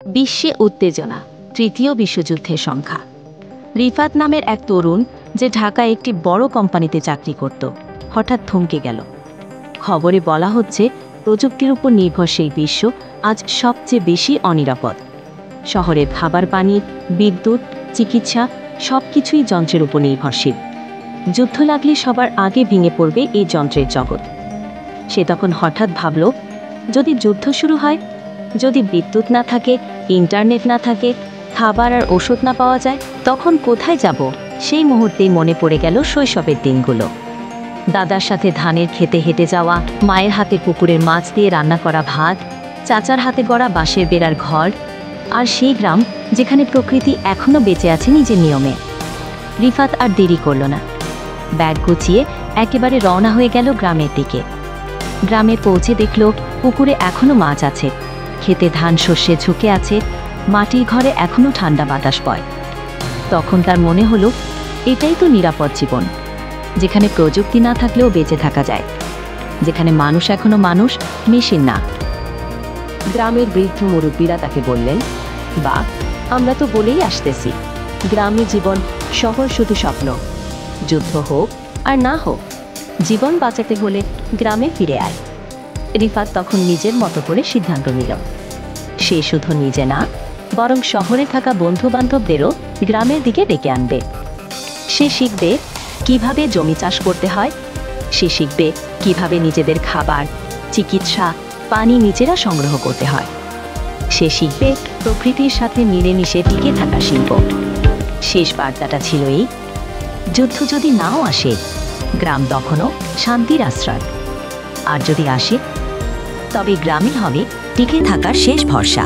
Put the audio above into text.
বিশ্বে উত্তেজনা, তৃতীয় বিশ্বযুদ্ধের সংখ্যা। রিফাত নামের এক তরুণ, যে ঢাকায় একটি বড় কোম্পানিতে চাকরি করত, হঠাৎ থমকে গেল। খবরে বলা হচ্ছে প্রযুক্তির উপর নির্ভরশীল বিশ্ব আজ সবচেয়ে বেশি অনিরাপদ। শহরের খাবার পানি, বিদ্যুৎ, চিকিৎসা সবকিছুই যন্ত্রের উপর নির্ভরশীল। যুদ্ধ লাগলে সবার আগে ভেঙে পড়বে এই যন্ত্রের জগৎ। সে তখন হঠাৎ ভাবল, যদি যুদ্ধ শুরু হয়, যদি বিদ্যুৎ না থাকে, ইন্টারনেট না থাকে, খাবার আর ওষুধ না পাওয়া যায়, তখন কোথায় যাব? সেই মুহূর্তেই মনে পড়ে গেল শৈশবের দিনগুলো। দাদার সাথে ধানের খেতে হেঁটে যাওয়া, মায়ের হাতে পুকুরের মাছ দিয়ে রান্না করা ভাত, চাচার হাতে গড়া বাঁশের বেড়ার ঘর, আর সেই গ্রাম যেখানে প্রকৃতি এখনও বেঁচে আছে নিজের নিয়মে। রিফাত আর দেরি করল না, ব্যাগ গুছিয়ে একেবারে রওনা হয়ে গেল গ্রামের দিকে। গ্রামে পৌঁছে দেখল পুকুরে এখনও মাছ আছে, খেতে ধান শস্যে ঝুঁকে আছে, মাটির ঘরে এখনও ঠান্ডা বাতাস বয়। তখন তার মনে হলো, এটাই তো নিরাপদ জীবন, যেখানে প্রযুক্তি না থাকলেও বেঁচে থাকা যায়, যেখানে মানুষ এখনও মানুষ, মেশিন না। গ্রামের বৃদ্ধ মুরব্বীরা তাকে বললেন, বা আমরা তো বলেই আসতেছি, গ্রামে জীবন, শহর শুধু স্বপ্ন। যুদ্ধ হোক আর না হোক, জীবন বাঁচাতে হলে গ্রামে ফিরে আয়। রিফাত তখন নিজের মতো করে সিদ্ধান্ত নিল, সে শুধু নিজে না, বরং শহরে থাকা বন্ধু বান্ধবদেরও গ্রামের দিকে ডেকে আনবে। সে শিখবে কিভাবে জমি চাষ করতে হয়, সে শিখবে কিভাবে নিজেদের খাবার, চিকিৎসা, পানি নিজেরা সংগ্রহ করতে হয়। সে শিখবে প্রকৃতির সাথে মিলেমিশে টিকে থাকা শিল্প। শেষ বার্তাটা ছিল এই, যুদ্ধ যদি নাও আসে, গ্রাম তখনও শান্তির আশ্রয়। আর যদি আসে, তবে গ্রামই হবে টিকে থাকার শেষ ভরসা।